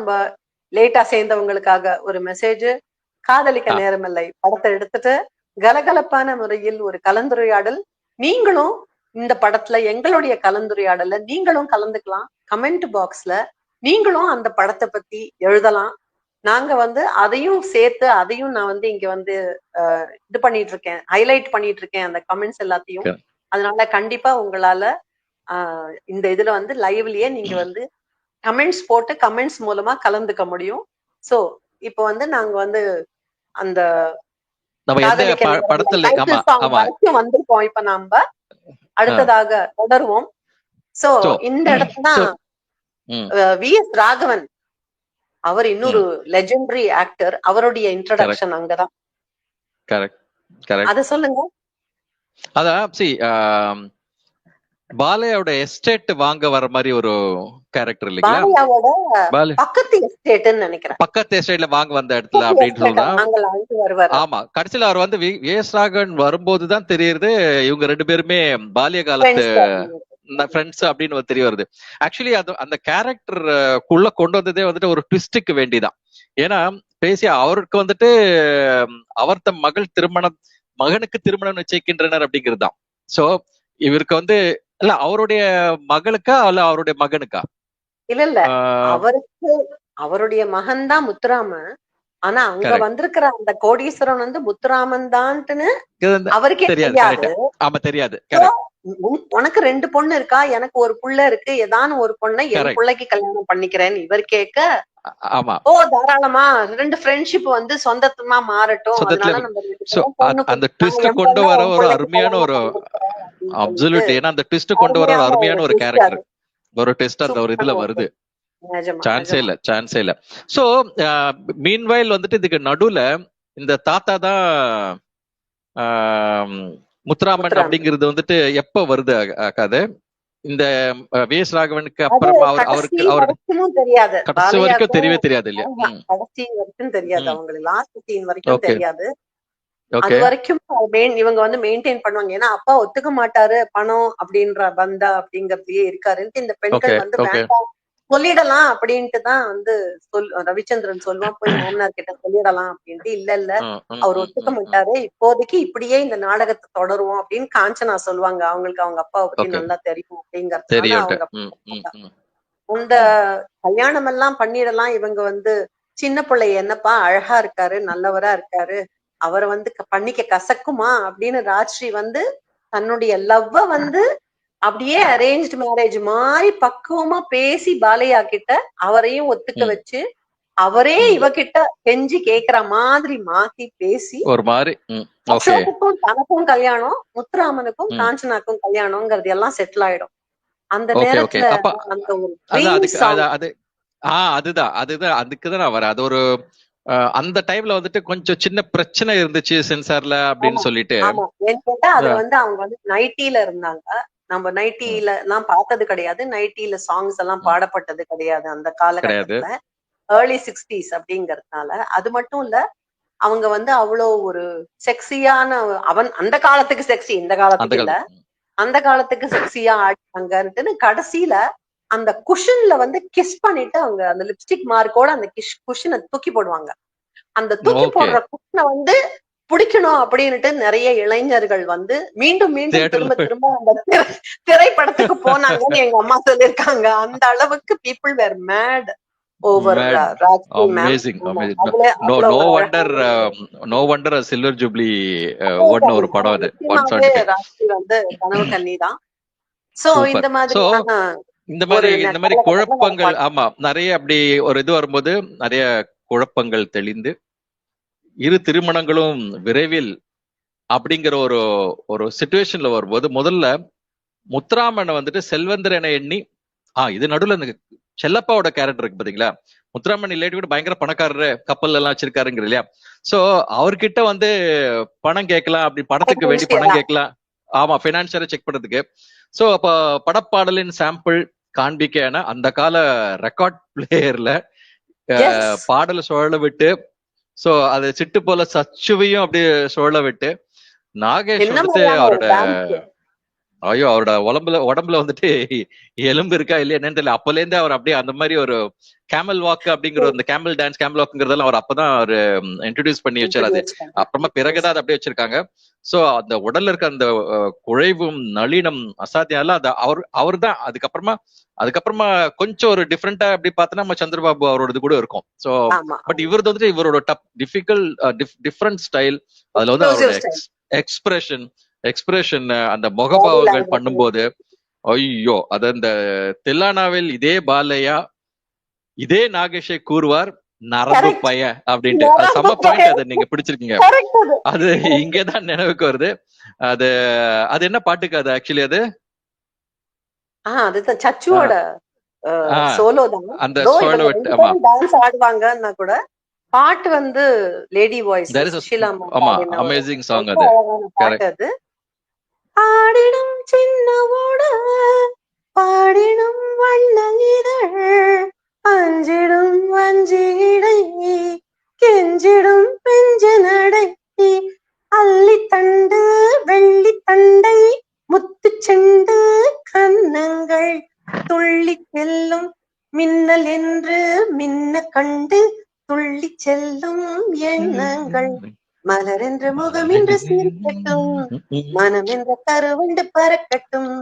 நம்ம லேட்டா சேர்ந்தவங்களுக்காக ஒரு மெசேஜ். காதலிக்க நேரமில்லை படத்தை எடுத்துட்டு கலகலப்பான முறையில் ஒரு கலந்துரையாடல். நீங்களும் இந்த படத்துல எங்களுடைய கலந்துரையாடல நீங்களும் கலந்துக்கலாம். கமெண்ட் பாக்ஸ்ல நீங்களும் அந்த படத்தை பத்தி எழுதலாம். நாங்க அதையும் சேர்த்து அதையும் நான் இங்க இது பண்ணிட்டு இருக்கேன், ஹைலைட் பண்ணிட்டு இருக்கேன் அந்த கமெண்ட்ஸ் எல்லாத்தையும். அதனால கண்டிப்பா உங்களால இந்த இதுல லைவ்லயே நீங்க கமெண்ட்ஸ் போட்டு கமெண்ட்ஸ் மூலமா கலந்துக்க முடியும். சோ இப்போ நாங்க அந்த வரைக்கும் வந்திருக்கோம். இப்ப நாம அடுத்ததாக தொடருவோம். சோ இந்த இடத்துல வி.எஸ். ராகவன் அவர் இன்னொரு லெஜெண்டரி ஆக்டர். அவருடைய இன்ட்ரோடக்ஷன் அங்கதான். அத சொல்லுங்க. அதான் பாலையாவோட எஸ்டேட் வாங்க வர மாதிரி ஒரு கேரக்டர் இல்லைங்களா? பாலையாவோட பக்கத்து எஸ்டேட்னு நினைக்கிறேன். பக்கத்து எஸ்டேட்ல வாங்க வந்த இடத்துல அப்படின்னு சொல்றா. ஆமா, கடைசியில அவர் வி.எஸ். ராகவன் வரும்போதுதான் தெரியுது இவங்க ரெண்டு பேருமே பாலிய காலத்து ஃப்ரெண்ட்ஸ் அப்படின்னு தெரிய வருது. ஆக்சுவலி அது அந்த கேரக்டருக்குள்ள கொண்டு வந்ததே ஒரு ட்விஸ்டுக்கு வேண்டிதான். ஏன்னா பேசி அவருக்கு அவர் தம் மகனுக்கு திருமணம் நிச்சயிக்கின்றனர் அப்படிங்கிறது தான். சோ இவருக்கு இல்ல அவருடைய மகளுக்கா இல்ல அவருடைய மகனுக்கா? இல்ல அவருக்கு அவருடைய மகன் தான் முத்துராமன். ஆனா அங்க வந்திருக்கிற அந்த கோடீஸ்வரன் முத்துராமன் தான்ட்டுன்னு அவருக்கே தெரியாது. ஆமா, தெரியாது. உனக்கு 2 பொண்ணு இருக்கா, எனக்கு ஒரு புள்ள இருக்கு, ஏதான ஒரு பொண்ணை என் பிள்ளைக்கு கல்யாணம் பண்ணிக்கிறேன்னு இவர் கேட்க, ஓ தாராளமா 2 ஃப்ரெண்ட்ஷிப் சொந்தத்துமா மாறட்டும். அதனால நம்ம அந்த ட்விஸ்ட் கொண்டு வர ஒரு அருமையான ஒரு அப்சல்யூட். ஏன்னா அந்த ட்விஸ்ட் கொண்டு வர ஒரு அருமையான ஒரு கேரக்டர், ஒரு ட்விஸ்ட் அந்த ஒரு இதுல வருது. சான்ஸே இல்ல. சோ மீன்வைல் இதுக்கு நடுவுல இந்த தாத்தா தான் முத்துராமன் அப்படிங்கிறது எப்ப வருது கதை? இந்த வி.எஸ். ராகவனுக்கு அப்புறம் அவருக்கு தெரியாது, கடைசி வரைக்கும் தெரியவே தெரியாது இல்லையா? கடைசி வரைக்கும் தெரியாது, அவங்களுக்கு லாஸ்ட் சீன் வரைக்கும் தெரியாது. அது வரைக்கும் இவங்க மெயின்டைன் பண்ணுவாங்க. ஏன்னா அப்பா ஒத்துக்க மாட்டாரு பணம் அப்படின்ற பந்தா அப்படிங்கறதுலயே இருக்காருன்ட்டு இந்த பெண்கள் வேண்டாம் சொல்லிடலாம் அப்படின்ட்டு தான் ரவிச்சந்திரன் சொல்லுவான், போய் மாமனார் கிட்ட சொல்லிடலாம் அப்படின்ட்டு. இல்ல அவர் ஒத்துக்க மாட்டாரு, இப்போதைக்கு இப்படியே இந்த நாடகத்தை தொடருவோம் அப்படின்னு காஞ்சனா சொல்லுவாங்க. அவங்களுக்கு அவங்க அப்பாவை பத்தி நல்லா தெரியும் அப்படிங்கறதுனால அவங்க இந்த கல்யாணம் எல்லாம் பண்ணிடலாம். இவங்க சின்ன பிள்ளை என்னப்பா அழகா இருக்காரு, நல்லவரா இருக்காரு, அவரை பண்ணிக்க கசக்குமா அப்படின்னு ராஜ்ஸ்ரீ தன்னுடைய லவ்வ அப்படியே அரேஞ்ச்டு மேரேஜ் மாதிரி பக்குவமா பேசி பாலையா கிட்ட அவரையும் ஒத்துக்க வச்சு அவரே இவகிட்ட கெஞ்சி கேக்குற மாதிரி மாத்தி பேசி ஒரு மாதிரி அசோக்குக்கும் தனக்கும் கல்யாணம், முத்துராமனுக்கும் காஞ்சனாக்கும் கல்யாணம்ங்கிறது எல்லாம் செட்டில் ஆயிடும். அந்த நேரத்துல அந்த ஒரு அதுதான் அதுக்குதான் வர அது ஒரு அந்த டைம்ல கொஞ்சம் சின்ன பிரச்சனை இருந்துச்சு சென்சார்ல அப்படின்னு சொல்லிட்டு. கேட்டா அது அவங்க நைட்டில இருந்தாங்க. நம்ம நைட்டில எல்லாம் பார்த்தது கிடையாது, நைட்டில சாங்ஸ் எல்லாம் பாடப்பட்டது கிடையாது அந்த காலகட்டத்துல, ஏர்லி 60s அப்படிங்கறதுனால. அது மட்டும் இல்ல, அவங்க அவ்வளவு ஒரு செக்ஸியான, அந்த காலத்துக்கு செக்ஸி, இந்த காலத்துக்கு இல்ல, அந்த காலத்துக்கு செக்ஸியா ஆடினாங்கன்னு கடைசியில அந்த குஷன்ல கிஸ் பண்ணிட்டு அவங்க அந்த லிப்ஸ்டிக் மார்க்கோட அந்த குஷனை தூக்கி போடுவாங்க. அந்த தூக்கி போடுற குஷனை பிடிக்கணும் அப்படின்னுட்டு நிறைய இளைஞர்கள் மீண்டும் மீண்டும் திரும்ப அந்த திரைப்படத்துக்கு போனாங்கன்னு எங்க அம்மா சொல்லிருக்காங்க. அந்த அளவுக்கு people were mad over amazing. No wonder silver jubilee ஓடுன ஒரு படம் அது. கனவு கன்னிதான். சோ இந்த மாதிரி குழப்பங்கள், ஆமா நிறைய அப்படி ஒரு இது வரும்போது நிறைய குழப்பங்கள் தெளிந்து இரு திருமணங்களும் விரைவில் அப்படிங்கிற ஒரு சிச்சுவேஷன்ல வரும்போது முதல்ல முத்துராமனை செல்வந்தரனை எண்ணி இது நடுவுல இந்த செல்லப்பாவோட கேரக்டர் இருக்கு பாத்தீங்களா? முத்துராமன் இல்லாட்டி கூட பயங்கர பணக்காரரு, கப்பல் எல்லாம் வச்சிருக்காருங்கிற இல்லையா? சோ அவர்கிட்ட பணம் கேட்கலாம், அப்படி படத்துக்கு வேண்டி பணம் கேட்கலாம். ஆமா, பினான்சியரை செக் பண்றதுக்கு. சோ அப்ப படப்பாடலின் சாம்பிள் காண்பிக்க அந்த கால ரெக்கார்ட் பிளேயர்ல பாடலை சுழல விட்டு, சோ அது சிட்டு போல சச்சுவையும் அப்படியே சுழல விட்டு, நாகேஷ் அவரோட ஐயோ, அவரோட உடம்புல வந்துட்டு எலும்பு இருக்கா இல்லையா என்னன்னு தெரியல. அப்பல இருந்தே அவர் அப்படியே அந்த மாதிரி ஒரு கேமல் வாக் அப்படிங்கிற அந்த கேமல் டான்ஸ், கேமல் வாக்குங்கிறதெல்லாம் அவர் அப்பதான் அவர் இன்ட்ரடியூஸ் பண்ணி வச்சார். அது அப்புறமா பிறகுதான் அதை அப்படியே வச்சிருக்காங்க. சோ அந்த உடல்ல இருக்க அந்த குழைவும் நளினம் அசாத்தியம் அது அவர் தான். அதுக்கப்புறமா கொஞ்சம் ஒரு டிஃப்ரெண்டா அப்படி பார்த்தோன்னா நம்ம சந்திரபாபு அவரோடது கூட இருக்கும். சோ பட் இவரது வந்துட்டு இவரோட டிஃப்ரெண்ட் ஸ்டைல். அதுல வந்து அவரோட எக்ஸ்பிரஷன் அந்த முகபாவங்கள் பண்ணும்போது ஐயோ, அது அந்த தில்லானாவில் இதே பாலையா இதே நாகேஷை கூறுவார் நரம்பு பைய அப்படின்ட்டு. அது செம்ம பாயிண்ட். அது நீங்க பிடிச்சிருக்கீங்க. அது இங்கதான் நினைவுக்கு வருது. அது அது என்ன பாட்டுக்கு அது ஆக்சுவலி அது அதுதான் சச்சுவோட சோலோ தான். அந்த சோலோ விட்டு ஆமா டான்ஸ் ஆடுவாங்கன்னா கூட பாட்டு வந்து லேடி வாய்ஸ் ஆமா அமேசிங் சாங் அது. பாட்டு அது. ஆடிடும் சின்னவோட பாடிடும் வண்ண இதழ் அஞ்சிடும் வஞ்சிடை கெஞ்சிடும் பெஞ்ச நடை அள்ளி தண்டு வெள்ளி தண்டை முத்து செண்டு கன்னங்கள் துள்ளி செல்லும் மின்னல் என்று மின்ன கண்டு துள்ளி செல்லும் எண்ணங்கள் மலர் என்ற முகம் என்று சிரிக்கட்டும் மனம் என்ற கருவண்டு பறக்கட்டும்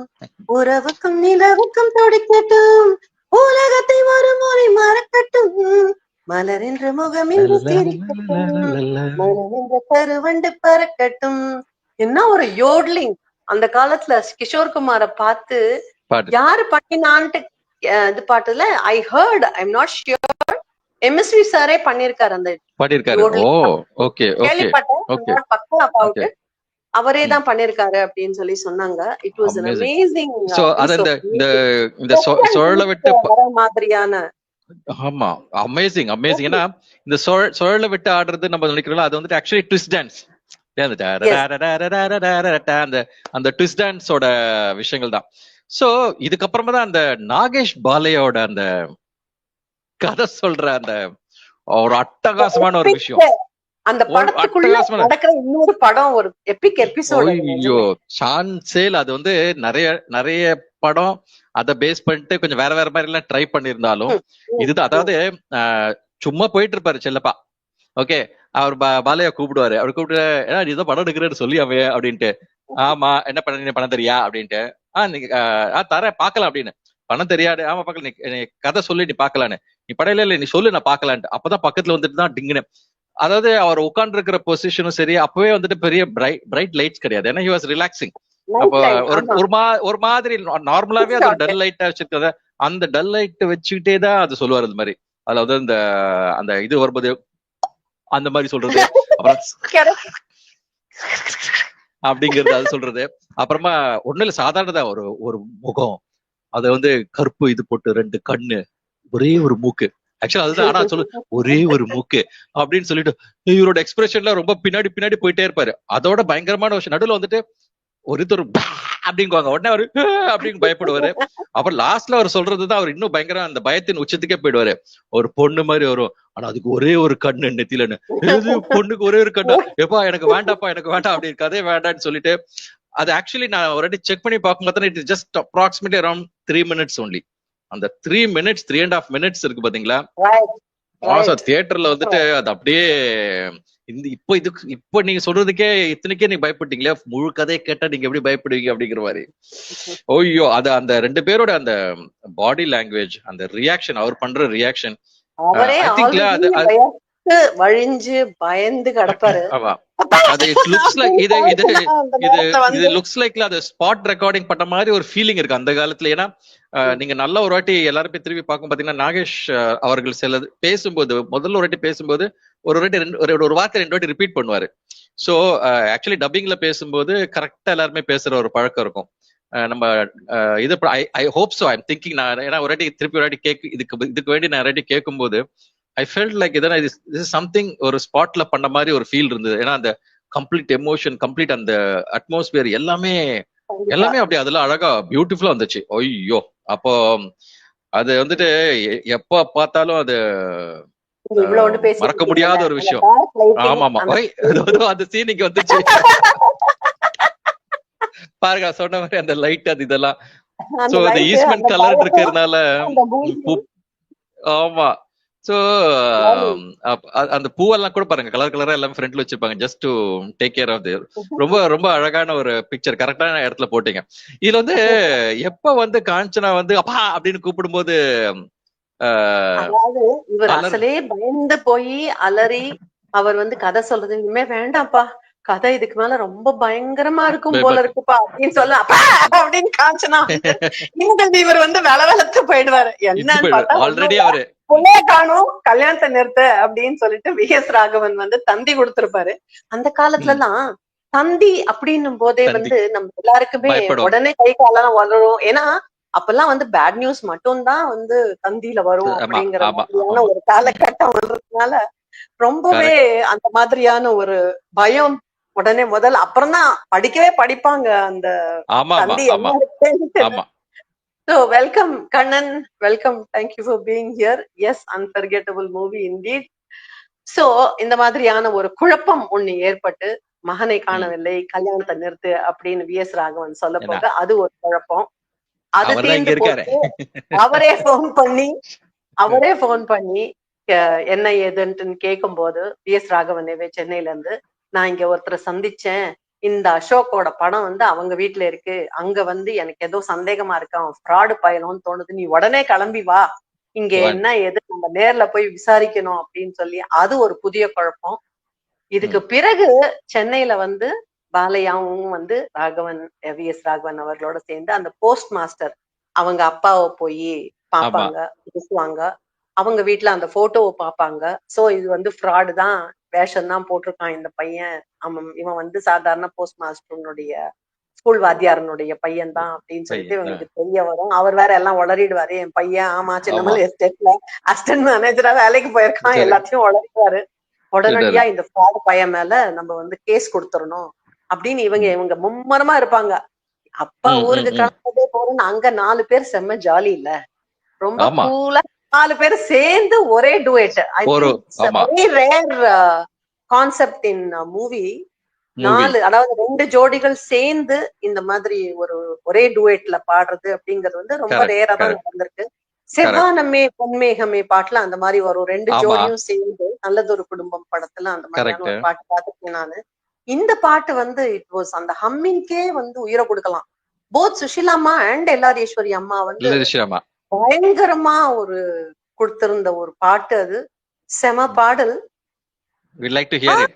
உறவுக்கும் நிலவுக்கும் துடிக்கட்டும் உலகத்தை ஒரு முறை மறக்கட்டும் மலர் என்ற முகம் என்று சிரிக்கட்டும் மனம் என்ற கருவண்டு பறக்கட்டும். என்ன ஒரு யோட்லிங்! அந்த காலத்துல கிஷோர் குமார பார்த்து யாரு பண்ணினான்ட்டு இது பாட்டுல I heard, I am not sure, MSV சாரே பண்ணிருக்காரு அந்த பக்கம் அவரே தான் பண்ணிருக்காரு அப்படின்னு சொல்லி சொன்னாங்க. இட் வாஸ் an amazing இந்த சுழல விட்டு மாதிரியான ஆமா அமேசிங். ஏன்னா இந்த சுழல விட்டு ஆடுறது நம்ம நினைக்கிறோம், அது வந்துட்டு ஆக்சுவலி ட்விஸ்ட் டான்ஸ். அந்த ட்விஸ்ட் டான்ஸோட விஷயங்கள் தான். சோ இதுக்கப்புறமா தான் அந்த நாகேஷ் பாலையோட அந்த கதை சொல்ற அந்த ஒரு அட்டகாசமான ஒரு விஷயம். அந்த படத்துக்குள்ள நடக்கிற இன்னொரு படம், ஒரு எபிக் எபிசோட். ஐயோ சான்சேல். அது வந்து நிறைய படம் அதை பேஸ் பண்ணிட்டு கொஞ்சம் வேற மாதிரி எல்லாம் ட்ரை பண்ணிருந்தாலும் இதுதான். அதாவது சும்மா போயிட்டு இருப்பாரு செல்லப்பா. ஓகே, அவர் பாலையா கூப்பிடுவாரு. அவர் கூப்பிட்டு நீ ஏதோ படம் எடுக்கிறேன்னு சொல்லி அவன் அப்படின்ட்டு. ஆமா, என்ன பண்ண பணம் தெரியா அப்படின்ட்டு. தர பாக்கலாம் அப்படின்னு. பணம் தெரியாது. ஆமா பாக்கல, நீ கதை சொல்லி நீ பாக்கலான்னு. நீ படையில இல்ல, நீ சொல்லு நான் பாக்கலான்ட்டு. அப்பதான் பக்கத்துல வந்துட்டு தான் டிங்குன்னு. அதாவது அவர் உட்கார்ந்து இருக்கிற பொசிஷனும் சரி, அப்பவே வந்துட்டு பெரிய பிரைட் லைட்ஸ் கிடையாது. ஏன்னா ஹி வாஸ் ரிலாக்சிங். அப்போ ஒரு மாதிரி நார்மலாவே அது டல் லைட்டா வச்சிருக்கத அந்த டல் லைட் வச்சுக்கிட்டே தான் அது சொல்லுவாரு. அது மாதிரி அதாவது அந்த இது வரும்போது அந்த மாதிரி சொல்றது, அப்புறம் அப்படிங்கறது அது சொல்றது. அப்புறமா ஒண்ணு இல்ல, சாதாரணதான் ஒரு முகம், அத வந்து கருப்பு இது போட்டு 2 கண்ணு, ஒரே ஒரு மூக்கு. ஆக்சுவலா அதுதான். ஆனா சொல்லு ஒரே ஒரு மூக்கு அப்படின்னு சொல்லிட்டு இவரோட எக்ஸ்பிரஷன்ல ரொம்ப பின்னாடி போயிட்டே இருப்பாரு. அதோட பயங்கரமான விஷயம், நடுவுல வந்துட்டு ஒருத்தர் அப்படிங்குவாங்க, உடனே அவரு அப்படின்னு பயப்படுவாரு. அப்புறம் லாஸ்ட்ல அவர் சொல்றதுதான் அவர் இன்னும் பயங்கர அந்த பயத்தின் உச்சத்துக்கே போயிடுவாரு. ஒரு பொண்ணு மாதிரி வரும், ஆனா அதுக்கு ஒரே ஒரு கண்ணு நெத்திலன்னு. பொண்ணுக்கு ஒரே ஒரு கண்ணு, எப்பா எனக்கு வேண்டாம் அப்படி கதே வேண்டான்னு சொல்லிட்டு. அது ஆக்சுவலி நான் ஒரு செக் பண்ணி பார்க்கும்போது it is just approximately around 3 minutes only. அந்த 3 minutes 3.5 minutes இருக்கு பாத்தீங்களா தியேட்டர்ல வந்துட்டு அது அப்படியே இப்போ நீங்க சொல்றதுக்கே இத்தனைக்கே நீங்க பயப்பட்டீங்களே, முழு கதையை கேட்டா நீங்க எப்படி பயப்படுவீங்க அப்படிங்கிற மாதிரி. ஓய்யோ, அது அந்த 2 பேரோட அந்த பாடி லாங்குவேஜ், அந்த ரியாக்ஷன், அவர் பண்ற ரியாக்ஷன், வழிஞ்சு பயந்து கிடப்பாரு. அது லுக்ஸ் லைக் இது லுக்ஸ் லைக்ல அது ஸ்பாட் ரெக்கார்டிங் பண்ண மாதிரி ஒரு ஃபீலிங் இருக்கு அந்த காலத்துல. ஏன்னா நீங்க நல்ல ஒரு வாட்டி எல்லாருமே திரும்பி பார்க்கும் பாத்தீங்கன்னா, நாகேஷ் அவர்கள் சில பேசும்போது, முதல்ல ஒரு வாட்டி பேசும்போது ஒரு வார்த்தை 2 வாட்டி ரிப்பீட் பண்ணுவாரு. சோ ஆக்சுவலி டப்பிங்ல பேசும்போது கரெக்டா எல்லாருமே பேசுற ஒரு பழக்கம் இருக்கும். நம்ம இது I hope so, I am thinking. நான் ஏன்னா ஒரு வாட்டி திருப்பி ஒரு வாட்டி இதுக்கு வேண்டி நான் வாட்டி கேட்கும்போது ஐ ஃபெல்ட் லைக் இதனா this is something ஒரு ஸ்பாட்ல பண்ண மாதிரி ஒரு ஃபீல் இருந்தது. ஏன்னா அந்த கம்ப்ளீட் எமோஷன், கம்ப்ளீட் அந்த அட்மாஸ்பியர் எல்லாமே அப்படியே அதெல்லாம் அழகா பியூட்டிஃபுல்லா வந்துச்சு. ஐயோ, அப்போ அது வந்துட்டு எப்ப பார்த்தாலும் அது மறக்க முடியாத ஒரு விஷயம். ஆமா அந்த சீன் இங்க வந்துச்சு. பாருங்க சொன்ன மாதிரி அந்த லைட் அது இதெல்லாம். சோ அந்த அந்த லைட்டு, ஈஸ்ட்மென்ட் அந்த கலர் பயம், இருக்கிறதுனால அந்த மூஞ்சி. ஆமா. சோ அந்த பூவெல்லாம் கூட பாருங்க கலர் கலரா எல்லாம் ஃப்ரண்ட்ல வச்சிருப்பாங்க just to take care of there. ரொம்ப ரொம்ப அழகான ஒரு பிக்சர், கரெக்டான இடத்துல போட்டீங்க. இதுல வந்து எப்ப வந்து காஞ்சனா வந்து அப்பா அப்படின்னு கூப்பிடும்போது அதாவது இவர் அலர் அசலே பயந்து போய் அலறி அவர் வந்து கதை சொல்றது, இனிமே வேண்டாம்ப்பா, கதை இதுக்கு மேல ரொம்ப பயங்கரமா இருக்கும் போல இருக்குப்பா அப்படின்னு சொல்ல, அப்பா அப்படின்னு காஞ்சனா வந்து இவங்க இவர் வந்து வெளத்து போயிடுவாரு. என்னன்னு பார்த்தா ஆல்ரெடி அவரு புள்ளைய காணும், கல்யாணத்தை நிறுத்த அப்படின்னு சொல்லிட்டு வி.எஸ். ராகவன் வந்து தந்தி கொடுத்திருப்பாரு. அந்த காலத்துல எல்லாம் தந்தி அப்படின்னும் போதே வந்து நம்ம எல்லாருக்குமே உடனே கை காலெல்லாம் வளரும். ஏன்னா அப்பெல்லாம் வந்து பேட் நியூஸ் மட்டும்தான் வந்து தந்தியில வரும் அப்படிங்கிற மாதிரியான ஒரு காலகட்டம் வர்றதுனால ரொம்பவே அந்த மாதிரியான ஒரு பயம் உடனே முதல்ல, அப்புறம் தான் படிக்கவே படிப்பாங்க அந்த தந்தி என்ன இருக்கு. So welcome Kannan, welcome, thank you for being here. Yes, unforgettable movie indeed. So இந்த மாதிரியான ஒரு குழப்பம் ஒண்ணு ஏற்பட்டு மகனை காணவில்லை, கல்யாணத்தை நிறுத்து அப்படின்னு வி.எஸ். ராகவன் சொல்ல போக அது ஒரு குழப்பம். அது தீர்ந்து போட்டு அவரே போன் பண்ணி என்ன ஏதுன்னு கேட்கும் போது வி.எஸ். ராகவனேவே சென்னையில இருந்து, நான் இங்க ஒருத்தரை சந்திச்சேன், இந்த அசோக்கோட படம் வந்து அவங்க வீட்டுல இருக்கு, அங்க வந்து எனக்கு ஏதோ சந்தேகமா இருக்கு, அவன் ஃப்ராடு பயலும்னு தோணுது, நீ உடனே கிளம்பி வா, இங்க என்ன எது நம்ம நேர்ல போய் விசாரிக்கணும் அப்படின்னு சொல்லி அது ஒரு புதிய குழப்பம். இதுக்கு பிறகு சென்னையில வந்து பாலையாவும் வந்து ராகவன், வி.எஸ். ராகவன் அவர்களோட சேர்ந்து அந்த போஸ்ட் மாஸ்டர் அவங்க அப்பாவை போய் பாப்பாங்க, பேசுவாங்க, அவங்க வீட்டுல அந்த போட்டோவை பாப்பாங்க. சோ இது வந்து ஃப்ராடு தான், வேஷம் தான் போட்டிருக்கான் இந்த பையன், இவன் வந்து சாதாரண போஸ்ட் மாஸ்டருடைய ஸ்கூல் வாத்தியாரனுடைய பையன் தான் அப்படின்னு சொல்லிட்டு இவங்களுக்கு தெரிய வரும். அவர் வேற எல்லாம் உளறிடுவாரு, என் பையன் ஆமா சின்னமல் எஸ்டேட்ல அசிஸ்டன்ட் மேனேஜரா வேலைக்கு போயிருக்கான், எல்லாத்தையும் உளறிடுவாரு. உடனடியா இந்த ஃப்ராடு பையன் மேல நம்ம வந்து கேஸ் கொடுத்துடணும் அப்படின்னு இவங்க மும்மரமா இருப்பாங்க. அப்பா ஊருக்கு கிளம்பவே போறோம்னு அங்க 4 பேர் செம்ம ஜாலி இல்ல, ரொம்ப கூலா 4 பேர் சேர்ந்து ஒரே டுவேட். I think very rare concept in movie. 4 அதாவது 2 ஜோடிகள் சேர்ந்து இந்த மாதிரி ஒரே டுவேட்ல பாடுறது அப்படிங்கிறது வந்து ரொம்ப ரேரா தான் நடந்திருக்கு. செவ்வானமே பொன்மேகமே பாட்டுல அந்த மாதிரி வரும், 2 ஜோடியும் சேர்ந்து நல்லதொரு குடும்பம் படத்துல அந்த மாதிரியான ஒரு பாட்டு பார்த்துருக்கேன் நானு. இந்த பாட்டு வந்து இட் வாஸ் அந்த ஹம்மிங்கே வந்து உயிரை கொடுக்கலாம். போத் சுஷிலாமா அண்ட் எல்லாரீஸ்வரி அம்மா வந்து பயங்கரமா ஒரு கொடுத்திருந்த ஒரு பாட்டு, அது செம பாடல். We'd like to hear it.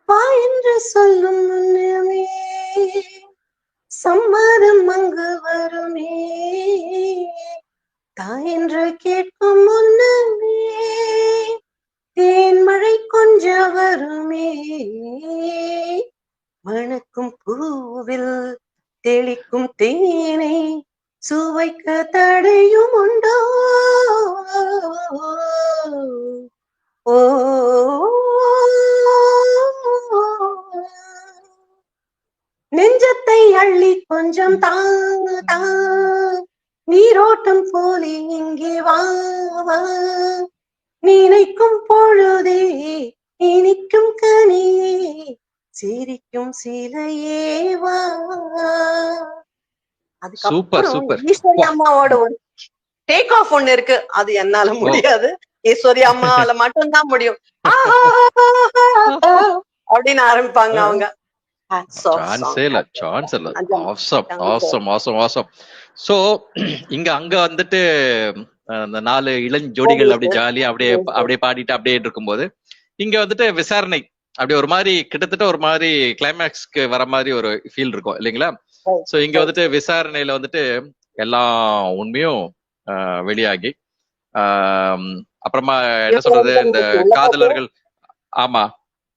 வா என்று சொல்லும் முன்னமே சம்மதம் அங்கு வருமே, தாய் என்று கேட்கும் முன்னமே தேன்மழை கொஞ்ச வருமே, மணக்கும் பூவில் தெளிக்கும் தேனை சுவைக்க தடையும் உண்டோ, ஓ நெஞ்சத்தை அள்ளி கொஞ்சம் தாங்க, நீரோட்டம் போலே இங்கே வா வா, நினைக்கும் பொழுதே இனிக்கும் கனியே சிரிக்கும் சிலையே வா. அதுக்கப்புறம் ஈஸ்வரி அம்மாவோட ஒரு டேக் ஆஃப் ஒண்ணு இருக்கு, அது என்னால முடியாது, ஈஸ்வரி அம்மாவால மட்டும்தான் முடியும். அப்படின்னு ஆரம்பிப்பாங்க அவங்க. இங்க அங்க வந்துட்டு அந்த 4 இளஞ்சோடிகள் அப்படி ஜாலியா அப்படியே பாடிட்டு அப்படியே இருக்கும்போது இங்க வந்துட்டு விசாரணை அப்படி ஒரு மாதிரி கிட்டத்தட்ட ஒரு மாதிரி கிளைமேக்ஸ்க்கு வர மாதிரி ஒரு ஃபீல் இருக்கும் இல்லைங்களா? சோ இங்க வந்துட்டு விசாரணையில வந்துட்டு எல்லா உண்மையும் வெளியாகி அப்புறமா என்ன சொல்றது, இந்த காதலர்கள்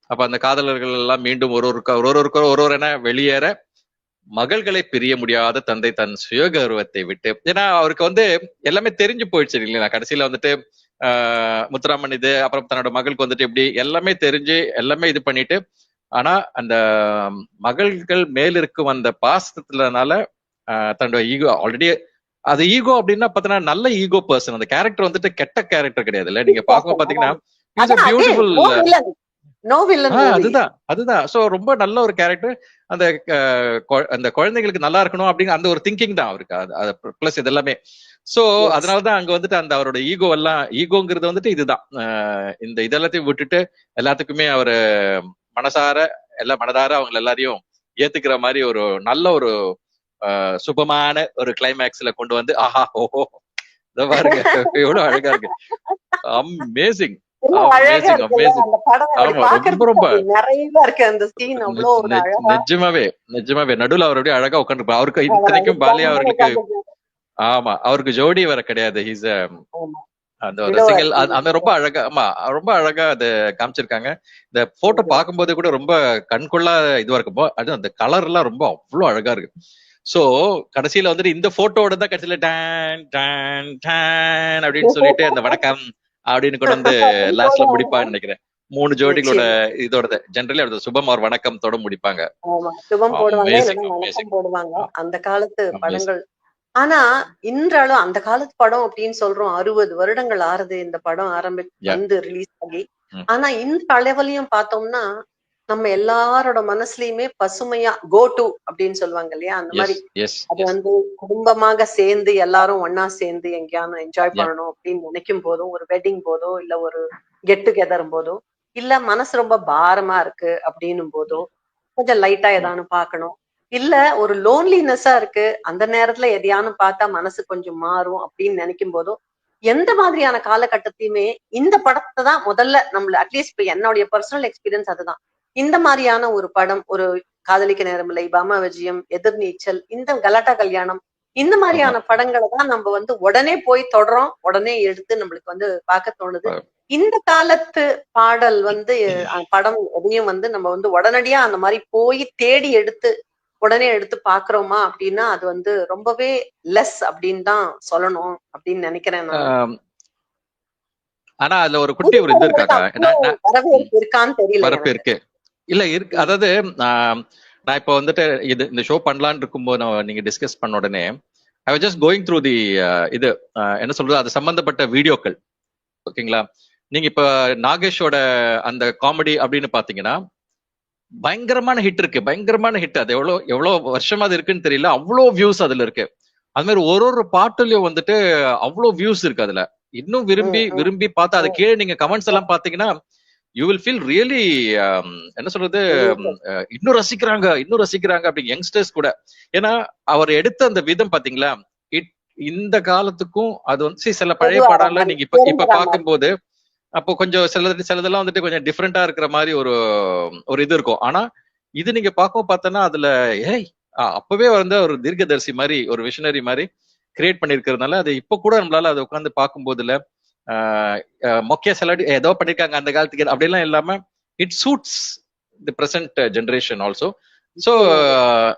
அப்ப அந்த காதலர்கள் எல்லாம் மீண்டும் ஒரு என வெளியேற மகள்களை பிரிய முடியாத தந்தை தன் சுயகௌரவத்தை விட்டு, ஏன்னா அவருக்கு வந்து எல்லாமே தெரிஞ்சு போயிடுச்சு இல்லைங்களா, கடைசியில வந்துட்டு முத்துராமன் இது அப்புறம் தன்னோட மகளுக்கு வந்துட்டு எப்படி எல்லாமே தெரிஞ்சு எல்லாமே இது பண்ணிட்டு, ஆனா அந்த மகள்கள் மேலிருக்கும் அந்த பாசத்துலனால தன்னோட ஈகோ ஆல்ரெடி அது ஈகோ அப்படின்னா பாத்தீங்கன்னா நல்ல ஈகோ பர்சன். அந்த கேரக்டர் வந்துட்டு கெட்ட கேரக்டர் கிடையாது இல்ல. நீங்க பார்க்கும்போது பாத்தீங்கன்னா இஸ் a beautiful அதுதான் சோ ரொம்ப நல்ல ஒரு கேரக்டர். அந்த அந்த குழந்தைகளுக்கு நல்லா இருக்கணும் அப்படிங்கிற அந்த ஒரு திங்கிங் தான் அவருக்கு. பிளஸ் இது எல்லாமே. சோ அதனாலதான் அங்க வந்துட்டு அந்த அவரோட ஈகோங்கிறது வந்துட்டு இதுதான். இந்த இதெல்லாத்தையும் விட்டுட்டு எல்லாத்துக்குமே அவரு மனதார அவங்க எல்லாரையும் ஏத்துக்கிற மாதிரி ஒரு நல்ல ஒரு சுபமான ஒரு கிளைமேக்ஸ்ல கொண்டு வந்து ஆஹா ஓஹோ பாருங்க எவ்வளவு அழகா இருக்கு. அமேசிங் நிஜமாவே நடுவுல அவருடைய அழகா உட்காந்து அவருக்கு இத்தனைக்கும் பாலியா அவர்களுக்கு அவருக்கு ஜோடி வர கிடையாது. அந்த ஒரு சிங்கிள் அந்த ரொம்ப அழகா ரொம்ப அழகா அதை காமிச்சிருக்காங்க. இந்த போட்டோ பார்க்கும்போது கூட ரொம்ப கண்கொள்ளா இதுவா இருக்கும். அது அந்த கலர் எல்லாம் ரொம்ப அவ்வளவு அழகா இருக்கு. சோ கடைசியில வந்துட்டு இந்த போட்டோட தான் கடைசியில டான் டான் டான் அப்படின்னு சொல்லிட்டு அந்த வணக்கம் அப்படின்னு கொண்டு வந்து லாஸ்ட்ல முடிப்பான்னு நினைக்கிறேன். 3 ஜோடிகளோட இதோட ஜெனரலி அது சுபம் ஒரு வணக்கத்தோட முடிப்பாங்க. சுபம் போடுவாங்க அந்த காலத்து படங்கள். ஆனா இன்றாலும் அந்த காலத்து படம் அப்படின்னு சொல்றோம். 60 வருடங்கள் ஆறுது இந்த படம் வந்து ரிலீஸ் ஆகி. ஆனா இந்த அளவுலயும் பார்த்தோம்னா நம்ம எல்லாரோட மனசுலயுமே பசுமையா கோ டு அப்படின்னு சொல்லுவாங்க இல்லையா, அந்த மாதிரி அது வந்து குடும்பமாக சேர்ந்து எல்லாரும் ஒன்னா சேர்ந்து எங்கேயாவது என்ஜாய் பண்ணணும் அப்படின்னு நினைக்கும் போதும், ஒரு வெட்டிங் போதோ இல்ல ஒரு கெட் டுகெதர் போதோ, இல்ல மனசு ரொம்ப பாரமா இருக்கு அப்படின்னும் போதோ கொஞ்சம் லைட்டா ஏதானு பாக்கணும், இல்ல ஒரு லோன்லினஸா இருக்கு அந்த நேரத்துல எதையானு பார்த்தா மனசு கொஞ்சம் மாறும் அப்படின்னு நினைக்கும் போதோ, எந்த மாதிரியான காலகட்டத்தையுமே இந்த படத்தை தான் முதல்ல நம்மள அட்லீஸ்ட் இப்ப என்னுடைய பர்சனல் எக்ஸ்பீரியன்ஸ் அதுதான். இந்த மாதிரியான ஒரு படம், ஒரு காதலிக்க நேரமில்லை, பாமா விஜயம், எதிர்நீச்சல், இந்த கலாட்டா கல்யாணம், இந்த மாதிரியான படங்களை தான் நம்ம வந்து உடனே போய் தொடரோம், உடனே எடுத்து நம்மளுக்கு வந்து பார்க்க தோணுது. இந்த காலத்து பாடல் வந்து படம் எதையும் வந்து நம்ம வந்து உடனடியா அந்த மாதிரி போய் தேடி எடுத்து உடனே எடுத்து பாக்குறோமா அப்படின்னா அது வந்து ரொம்பவே லெஸ் அப்படின்னு தான் சொல்லணும் அப்படின்னு நினைக்கிறேன் நான். ஆனா அதுல ஒரு குட்டி ஒரு இது இருக்காங்க, வரவேற்பு இருக்கான்னு தெரியல. வரப்பு இருக்கு இல்ல இருக்கு. அதாவது நான் இப்ப வந்துட்டு இந்த ஷோ பண்ணலான்னு இருக்கும்போது நீங்க டிஸ்கஸ் பண்ண உடனே I was just going through the இது என்ன சொல்றது அது சம்பந்தப்பட்ட வீடியோக்கள். ஓகேங்களா, நீங்க இப்ப நாகேஷோட அந்த காமெடி அப்படின்னு பாத்தீங்கன்னா பயங்கரமான ஹிட் இருக்கு, பயங்கரமான ஹிட். அது எவ்வளவு வருஷமா அது இருக்குன்னு தெரியல, அவ்வளவு வியூஸ் அதுல இருக்கு. அது மாதிரி ஒரு பாட்டுலயும் வந்துட்டு அவ்வளவு வியூஸ் இருக்கு. அதுல இன்னும் விரும்பி பார்த்து அதை கீழே நீங்க கமெண்ட்ஸ் எல்லாம் பாத்தீங்கன்னா யூ வில் ஃபீல் ரியலி என்ன சொல்றது இன்னும் ரசிக்கிறாங்க அப்படி யங்ஸ்டர்ஸ் கூட. ஏன்னா அவர் எடுத்த அந்த விதம் பாத்தீங்களா, இந்த காலத்துக்கும் அது வந்து சில பழைய படம்ல நீங்க இப்ப பார்க்கும்போது அப்போ கொஞ்சம் சிலதெல்லாம் வந்துட்டு கொஞ்சம் டிஃப்ரெண்டா இருக்கிற மாதிரி ஒரு இது இருக்கும். ஆனா இது நீங்க பார்த்தோன்னா அதுல அப்பவே வந்து ஒரு தீர்க்கதரிசி மாதிரி ஒரு விஷனரி மாதிரி கிரியேட் பண்ணிருக்கிறதுனால அது இப்ப கூட நம்மளால அதை உட்காந்து பார்க்கும்போதுல மொக்கையா சில ஏதோ பண்ணிருக்காங்க அந்த காலத்துக்கு அப்படிலாம் இல்லாம it suits the present generation also. So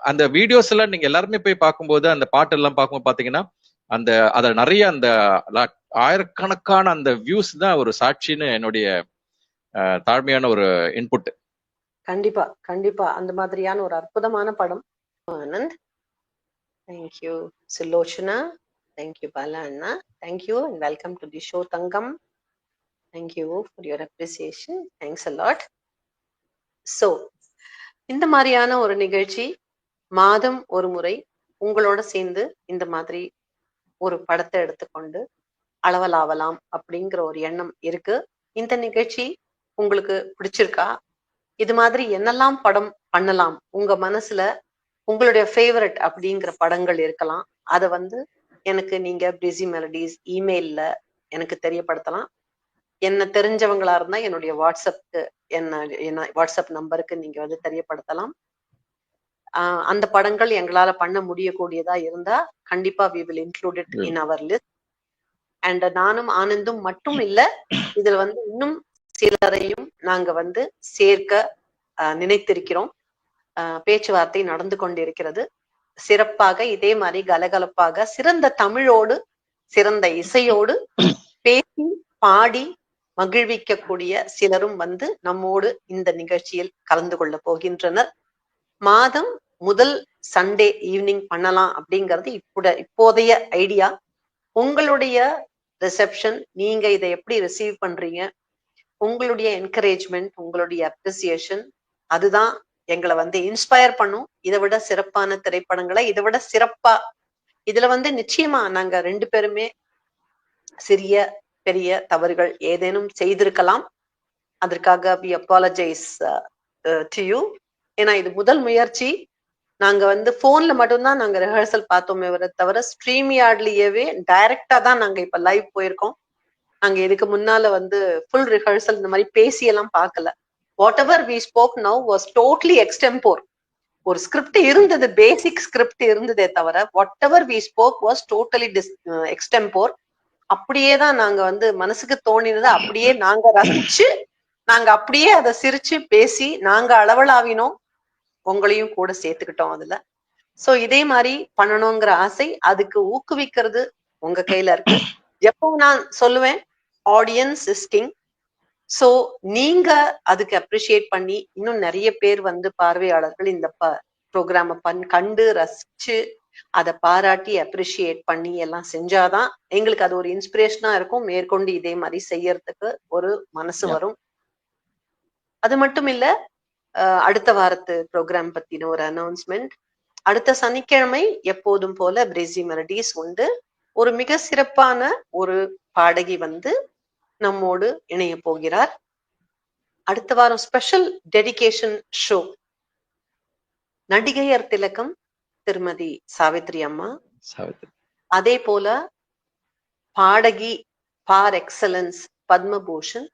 அந்த வீடியோஸ் எல்லாம் நீங்க எல்லாருமே போய் பார்க்கும்போது அந்த பாட்டு எல்லாம் பார்க்கும்போது பாத்தீங்கன்னா அத நிறைய அந்த ஆயிரக்கணக்கான அந்த வியூஸ் தான் ஒரு சாட்சின்னு என்னுடைய தாழ்மையான ஒரு இன்புட். கண்டிப்பா அந்த மாதிரியான ஒரு அற்புதமான படம். Anand, thank you. Sulochana, thank you. Bala Anna, thank you and welcome to the show. Thangam, thank you for your appreciation. Thanks a lot. So இந்த மாதிரியான ஒரு நிகழ்ச்சி மாதம் ஒரு முறை உங்களோட சேர்ந்து இந்த மாதிரி ஒரு படத்தை எடுத்துக்கொண்டு அளவலாவலாம் அப்படிங்கிற ஒரு எண்ணம் இருக்கு. இந்த நிகழ்ச்சி உங்களுக்கு பிடிச்சிருக்கா? இது மாதிரி என்னெல்லாம் படம் பண்ணலாம், உங்க மனசுல உங்களுடைய ஃபேவரட் அப்படிங்கிற படங்கள் இருக்கலாம். அதை வந்து எனக்கு நீங்க பிஸி மெலடிஸ் இமெயில்ல எனக்கு தெரியப்படுத்தலாம். என்ன தெரிஞ்சவங்களா இருந்தா என்னுடைய வாட்ஸ்அப்க்கு என்ன வாட்ஸ்அப் நம்பருக்கு நீங்க வந்து தெரியப்படுத்தலாம். அந்த படங்கள் எங்களால பண்ண முடியக்கூடியதா இருந்தா கண்டிப்பா we will include it in our list. And நானும் ஆனந்தும் மட்டும் இல்ல, இதுல வந்து இன்னும் சிலரையும் நாங்க வந்து சேர்க்க நினைத்திருக்கிறோம். பேச்சுவார்த்தை நடந்து கொண்டிருக்கிறது. சிறப்பாக இதே மாதிரி கலகலப்பாக சிறந்த தமிழோடு சிறந்த இசையோடு பேசி பாடி மகிழ்விக்கக்கூடிய சிலரும் வந்து நம்மோடு இந்த நிகழ்ச்சியில் கலந்து கொள்ள போகின்றனர். மாதம் முதல் சண்டே ஈவினிங் பண்ணலாம் அப்படிங்கிறது இப்போதைய ஐடியா. உங்களுடைய ரிசெப்ஷன், நீங்க இதை எப்படி ரிசீவ் பண்றீங்க, உங்களுடைய என்கரேஜ்மெண்ட், உங்களுடைய அப்ரிசியேஷன், அதுதான் எங்களை இன்ஸ்பயர் பண்ணும். இதை விட சிறப்பான திரைப்படங்களை இதை விட சிறப்பா இதுல நிச்சயமா நாங்க 2 பேருமே சிறிய பெரிய தவறுகள் ஏதேனும் செய்திருக்கலாம். அதற்காக we apologize to you. ஏன்னா இது முதல் முயற்சி. நாங்க போன்ல மட்டும்தான் நாங்க ரிஹர்சல் பார்த்தோமே தவிர ஸ்ட்ரீம் யார்ட்லயே டைரக்டா தான் நாங்க இப்ப லைவ் போயிருக்கோம். நாங்க இதுக்கு முன்னால ஃபுல் ரிஹர்சல் இந்த மாதிரி பேசியெல்லாம் பார்க்கல. Whatever we spoke now was totally extempore. ஒரு ஸ்கிரிப்ட் இருந்தது, பேசிக் ஸ்கிரிப்ட் இருந்ததே தவிர whatever we spoke was totally extempore. அப்படியே தான் நாங்க மனசுக்கு தோணினதை அப்படியே நாங்க ரசிச்சு, நாங்க அப்படியே அதை சிரிச்சு பேசி நாங்க அளவலாவினோம், உங்களையும் கூட சேர்த்துக்கிட்டோம் அதுல. சோ இதே மாதிரி பண்ணணுங்கிற ஆசை, அதுக்கு ஊக்குவிக்கிறது உங்க கையில இருக்கு. எப்போ நான் சொல்லுவேன் ஆடியன்ஸ் இஸ் கிங். சோ நீங்க அதுக்கு அப்ரிஷியேட் பண்ணி இன்னும் நிறைய பேர் பார்வையாளர்கள் இந்த ப்ரோக்ராம கண்டு ரசிச்சு அதை பாராட்டி அப்ரிஷியேட் பண்ணி எல்லாம் செஞ்சாதான் எங்களுக்கு அது ஒரு இன்ஸ்பிரேஷனா இருக்கும். மேற்கொண்டு இதே மாதிரி செய்யறதுக்கு ஒரு மனசு வரும். அது மட்டும் இல்ல, அடுத்த வாரத்து ப்ரோக்ராம் பத்தின ஒரு அனௌன்ஸ்மெண்ட். அடுத்த சனிக்கிழமை எப்போதும் போல பிரேசி மெலடிஸ் உண்டு. ஒரு மிக சிறப்பான ஒரு பாடகி நம்மோடு இணைய போகிறார். அடுத்த வாரம் ஸ்பெஷல் டெடிகேஷன் ஷோ. நடிகையர் திலகம் திருமதி சாவித்ரி அம்மா, அதே போல பாடகி பார் எக்ஸலன்ஸ் பத்மபூஷன்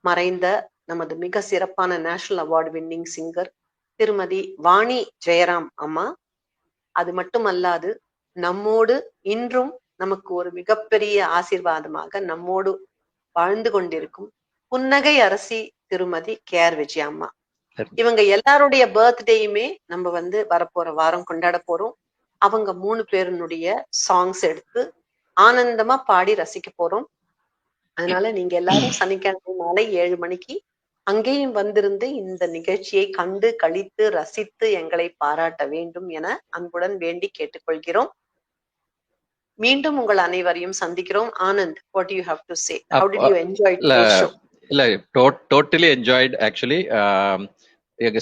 மறைந்த நமது மிக சிறப்பான நேஷனல் அவார்டு வின்னிங் சிங்கர் திருமதி வாணி ஜெயராம் அம்மா. அது மட்டுமல்லாது நம்மோடு இன்றும் நமக்கு ஒரு மிகப்பெரிய ஆசீர்வாதமாக நம்மோடு வாழ்ந்து கொண்டிருக்கும் புன்னகை அரசி திருமதி கேஆர் விஜயா அம்மா. இவங்க எல்லாருடைய பர்த்டேயுமே நம்ம வரப்போற வாரம் கொண்டாட போறோம். அவங்க 3 பேருனுடைய சாங்ஸ் எடுத்து ஆனந்தமா பாடி ரசிக்க போறோம். அதனால நீங்க எல்லாரும் சனிக்கிழமை மாலை 7 மணிக்கு அங்கேயும் வந்திருந்து இந்த நிகழ்ச்சியை கண்டு கழித்து ரசித்து எங்களை பாராட்ட வேண்டும் என அன்புடன் வேண்டி கேட்டுக்கொள்கிறோம். மீண்டும் உங்கள் அனைவரையும் சந்திக்கிறோம். Anand, what do you have to say? How did you enjoy the show? இல்ல, totally enjoyed actually.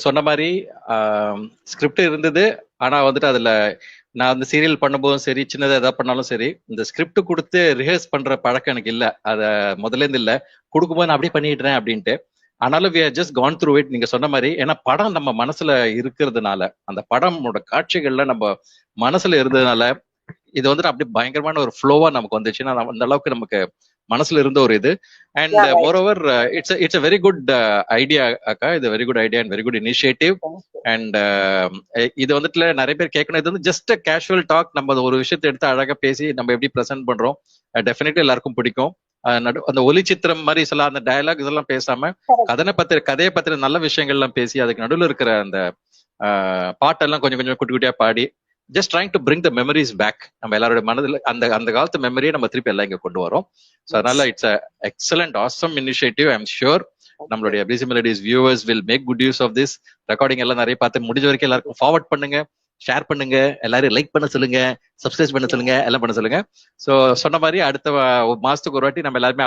சொன்ன மாதிரி ஸ்கிரிப்ட் இருந்தது. ஆனா அதுல நான் சீரியல் பண்ணும்போதும் சரி, சின்னதா எதாவது பண்ணாலும் சரி, இந்த ஸ்கிரிப்ட் கொடுத்து ரிஹர்ஸ் பண்ற பழக்கம் எனக்கு இல்ல. அத முதல்ல இருந்து இல்ல, கொடுக்கும்போது நான் அப்படியே பண்ணிடுறேன் அப்படின்ட்டு. ஆனாலும் we have just gone through it. நீங்க சொன்ன மாதிரி, ஏன்னா படம் நம்ம மனசுல இருக்கிறதுனால, அந்த படமோட காட்சிகள்ல நம்ம மனசுல இருந்ததுனால இது அப்படி பயங்கரமான ஒரு ஃப்ளோவா நமக்கு வந்துச்சுன்னா, அந்த அளவுக்கு நமக்கு மனசுல இருந்த ஒரு இது. And moreover it's a very good idea அக்கா. இது very good idea and very good initiative. And இது நிறைய பேர் கேட்கணும். இது ஜஸ்ட் கேஷுவல் டாக். நம்ம ஒரு விஷயத்தை எடுத்து அழகா பேசி நம்ம எப்படி ப்ரெசென்ட் பண்றோம், டெஃபினெட்லி எல்லாருக்கும் பிடிக்கும். அந்த ஒலி சித்திரம் மாதிரி சொல்ல, அந்த டயலாக் இதெல்லாம் பேசாம கதையை பத்திர நல்ல விஷயங்கள் எல்லாம் பேசி, அதுக்கு நடுவில் இருக்கிற அந்த பாட்டெல்லாம் கொஞ்சம் கொஞ்சம் குட்டி குட்டியா பாடி, just trying to bring the memories back. நம்ம எல்லாரோட மனதில் அந்த காலத்து மெமரியை நம்ம திருப்பி எல்லாம் இங்க கொண்டு வரோம். ஸோ அதனால it's a excellent awesome initiative. I am sure நம்மளுடைய breezy melodies viewers will make good use of this. Recording எல்லாம் நிறைய பார்த்து முடிஞ்ச வரைக்கும் எல்லாருக்கும் ஃபார்வர்ட் பண்ணுங்க, ஷேர் பண்ணுங்க, எல்லாரும் லைக் பண்ண சொல்லுங்க, சப்ஸ்கிரைப் பண்ண சொல்லுங்க, எல்லாம் பண்ண சொல்லுங்க. ஸோ சொன்ன மாதிரி அடுத்த மாசத்துக்கு ஒரு வாட்டி நம்ம எல்லாருமே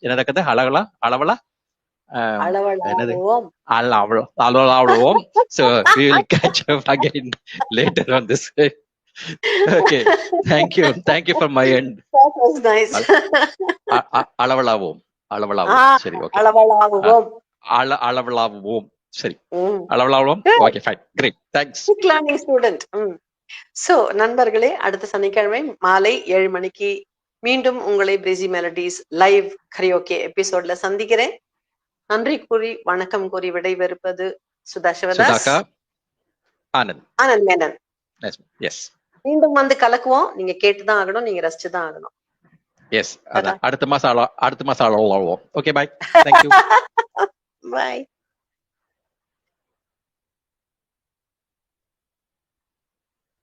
என்ன கதை அளவலா அளவலாவோம். So we will catch up again later on this. Okay, thank you from my end. That was nice. அளவலாவோம். சரி, ஓகே. அளவலாவோம் சரி, அளவலாவோம். Okay, fine, great, thanks. Learning student. So நண்பர்களே, அடுத்த சனிக்கிழமை மாலை 7 மணிக்கு மீண்டும் உங்களை பிரேசி மெலடிஸ் லைவ் கரியோகே எபிசோட்ல சந்திக்கிறேன். நன்றி கூறி வணக்கம் கூறி விடைபெறுவது சுதா சிவதாஸ், ஆனந்த் மேனன். மீண்டும் கலக்குவோம். நீங்க கேட்டுதான் ஆகணும், நீங்க ரசிச்சுதான் ஆகணும். அடுத்த மாசம் அளவாகும். Okay, bye. Thank you. Bye.